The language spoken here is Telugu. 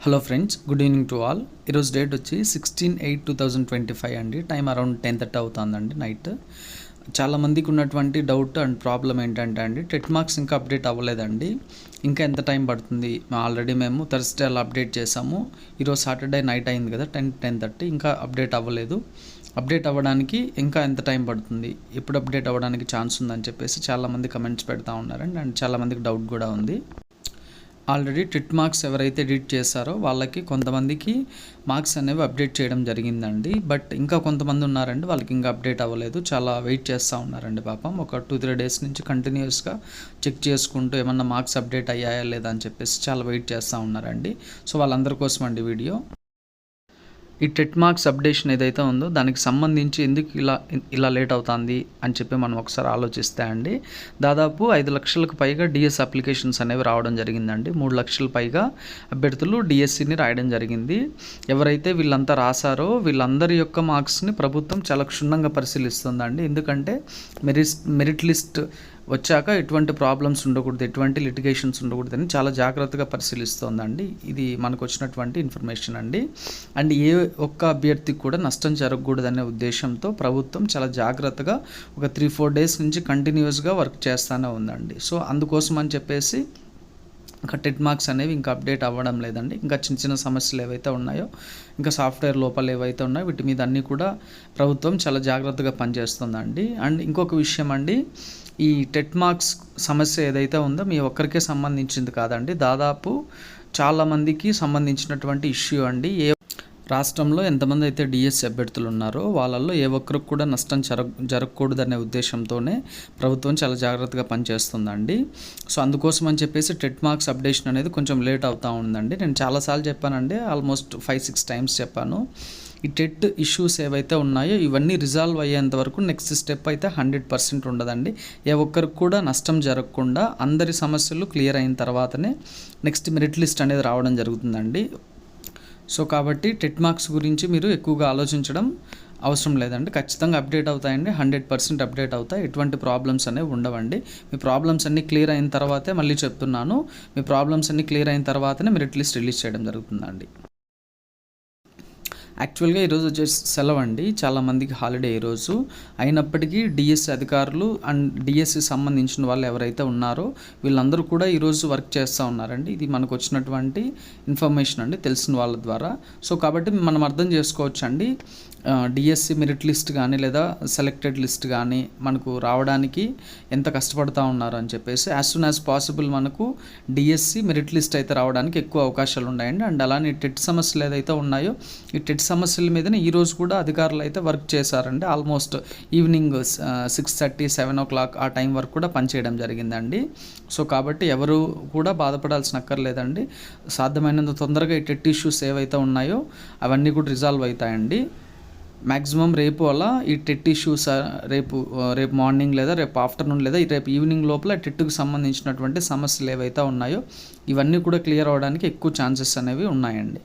Hello friends, good evening to all. ఈరోజు డేట్ వచ్చి 16/8/2025 అండి. టైం అరౌండ్ 10:30 అవుతుందండి నైట్. చాలామందికి ఉన్నటువంటి డౌట్ అండ్ ప్రాబ్లం ఏంటంటే అండి, టెట్ మార్క్స్ ఇంకా అప్డేట్ అవ్వలేదండి. ఇంకా ఎంత టైం పడుతుంది? ఆల్రెడీ మేము థర్స్డే అలా అప్డేట్ చేసాము. ఈరోజు సాటర్డే నైట్ అయింది కదా, 10:30 ఇంకా అప్డేట్ అవ్వలేదు. అప్డేట్ అవ్వడానికి ఇంకా ఎంత టైం పడుతుంది, ఎప్పుడు అప్డేట్ అవ్వడానికి ఛాన్స్ ఉందని చెప్పేసి చాలామంది కమెంట్స్ పెడతా ఉన్నారండి. అండ్ చాలామందికి డౌట్ కూడా ఉంది. ఆల్రెడీ టెట్ మార్క్స్ ఎవరైతే ఎడిట్ చేశారో వాళ్ళకి కొంతమందికి మార్క్స్ అనేవి అప్డేట్ చేయడం జరిగిందండి. బట్ ఇంకా కొంతమంది ఉన్నారండి, వాళ్ళకి ఇంకా అప్డేట్ అవ్వలేదు. చాలా వెయిట్ చేస్తూ ఉన్నారండి పాపం. ఒక 2-3 డేస్ నుంచి కంటిన్యూస్గా చెక్ చేసుకుంటూ ఏమన్నా మార్క్స్ అప్డేట్ అయ్యాయా లేదా అని చెప్పేసి చాలా వెయిట్ చేస్తూ ఉన్నారండి. సో వాళ్ళందరి కోసం అండి వీడియో. ఈ టెట్ మార్క్స్ అప్డేషన్ ఏదైతే ఉందో దానికి సంబంధించి ఎందుకు ఇలా లేట్ అవుతుంది అని చెప్పి మనం ఒకసారి ఆలోచిస్తే అండి, దాదాపు 5 లక్షలకు పైగా డిఎస్ అప్లికేషన్స్ అనేవి రావడం జరిగిందండి. 3 లక్షల పైగా అభ్యర్థులు డిఎస్సిని రాయడం జరిగింది. ఎవరైతే వీళ్ళంతా రాశారో వీళ్ళందరి యొక్క మార్క్స్ని ప్రభుత్వం చాలా క్షుణ్ణంగా పరిశీలిస్తుందండి. ఎందుకంటే మెరిట్ లిస్ట్ వచ్చాక ఎటువంటి ప్రాబ్లమ్స్ ఉండకూడదు, ఎటువంటి లిటిగేషన్స్ ఉండకూడదని చాలా జాగ్రత్తగా పరిశీలిస్తోందండి. ఇది మనకు వచ్చినటువంటి ఇన్ఫర్మేషన్ అండి. అండ్ ఏ ఒక్క అభ్యర్థికి కూడా నష్టం జరగకూడదనే ఉద్దేశంతో ప్రభుత్వం చాలా జాగ్రత్తగా ఒక 3-4 డేస్ నుంచి కంటిన్యూస్గా వర్క్ చేస్తూనే ఉందండి. సో అందుకోసం అని చెప్పేసి ఇంకా టెట్ మార్క్స్ అనేవి ఇంకా అప్డేట్ అవ్వడం లేదండి. ఇంకా చిన్న చిన్న సమస్యలు ఏవైతే ఉన్నాయో, ఇంకా సాఫ్ట్వేర్ లోపాలు ఏవైతే ఉన్నాయో వీటి మీద అన్నీ కూడా ప్రభుత్వం చాలా జాగ్రత్తగా పనిచేస్తుందండి. అండ్ ఇంకొక విషయం అండి, ఈ టెట్ మార్క్స్ సమస్య ఏదైతే ఉందో మీ ఒక్కరికే సంబంధించింది కాదండి, దాదాపు చాలామందికి సంబంధించినటువంటి ఇష్యూ అండి. రాష్ట్రంలో ఎంతమంది అయితే డిఎస్సి అభ్యర్థులు ఉన్నారో వాళ్ళల్లో ఏ ఒక్కరికి కూడా నష్టం జరగకూడదనే ఉద్దేశంతోనే ప్రభుత్వం చాలా జాగ్రత్తగా పనిచేస్తుందండి. సో అందుకోసం అని చెప్పేసి టెట్ మార్క్స్ అప్డేషన్ అనేది కొంచెం లేట్ అవుతూ ఉందండి. నేను చాలాసార్లు చెప్పానండి, ఆల్మోస్ట్ 5-6 టైమ్స్ చెప్పాను. ఈ టెట్ ఇష్యూస్ ఏవైతే ఉన్నాయో ఇవన్నీ రిజాల్వ్ అయ్యేంత వరకు నెక్స్ట్ స్టెప్ అయితే 100% ఉండదండి. ఏ ఒక్కరికి కూడా నష్టం జరగకుండా అందరి సమస్యలు క్లియర్ అయిన తర్వాతనే నెక్స్ట్ మెరిట్ లిస్ట్ అనేది రావడం జరుగుతుందండి. సో కాబట్టి టెట్ మార్క్స్ గురించి మీరు ఎక్కువగా ఆలోచించడం అవసరం లేదండి. ఖచ్చితంగా అప్డేట్ అవుతాయండి, 100% అప్డేట్ అవుతాయి. ఎటువంటి ప్రాబ్లమ్స్ అనేవి ఉండవండి. మీ ప్రాబ్లమ్స్ అన్నీ క్లియర్ అయిన తర్వాతే, మళ్ళీ చెప్తున్నాను, మీ ప్రాబ్లమ్స్ అన్నీ క్లియర్ అయిన తర్వాతనే మెరిట్ లిస్ట్ రిలీజ్ చేయడం జరుగుతుందండి. యాక్చువల్గా ఈరోజు వచ్చేసి సెలవు అండి, చాలామందికి హాలిడే ఈరోజు. అయినప్పటికీ డిఎస్సి అధికారులు అండ్ డిఎస్సి సంబంధించిన వాళ్ళు ఎవరైతే ఉన్నారో వీళ్ళందరూ కూడా ఈరోజు వర్క్ చేస్తూ ఉన్నారండి. ఇది మనకు వచ్చినటువంటి ఇన్ఫర్మేషన్ అండి, తెలిసిన వాళ్ళ ద్వారా. సో కాబట్టి మనం అర్థం చేసుకోవచ్చు అండి, డిఎస్సి మెరిట్ లిస్ట్ కానీ లేదా సెలెక్టెడ్ లిస్ట్ కానీ మనకు రావడానికి ఎంత కష్టపడుతూ ఉన్నారు అని చెప్పేసి. యాజ్ సూన్ యాజ్ పాసిబుల్ మనకు డిఎస్సి మెరిట్ లిస్ట్ అయితే రావడానికి ఎక్కువ అవకాశాలు ఉన్నాయండి. అండ్ అలానే టెట్ సమస్యలు ఏదైతే ఉన్నాయో ఈ టెట్ సమస్యల మీదనే ఈరోజు కూడా అధికారులు అయితే వర్క్ చేశారండి. ఆల్మోస్ట్ ఈవినింగ్ 6:30-7 o'clock ఆ టైం వరకు కూడా పనిచేయడం జరిగిందండి. సో కాబట్టి ఎవరు కూడా బాధపడాల్సిన అక్కర్లేదండి. సాధ్యమైనంత తొందరగా ఈ టెట్ ఇష్యూస్ ఏవైతే ఉన్నాయో అవన్నీ కూడా రిజాల్వ్ అవుతాయండి. మ్యాక్సిమం రేపు అలా ఈ టెట్ ఇష్యూస్ రేపు మార్నింగ్ లేదా రేపు ఆఫ్టర్నూన్ లేదా రేపు ఈవినింగ్ లోపల టెట్కి సంబంధించినటువంటి సమస్యలు ఏవైతే ఉన్నాయో ఇవన్నీ కూడా క్లియర్ అవ్వడానికి ఎక్కువ ఛాన్సెస్ అనేవి ఉన్నాయండి.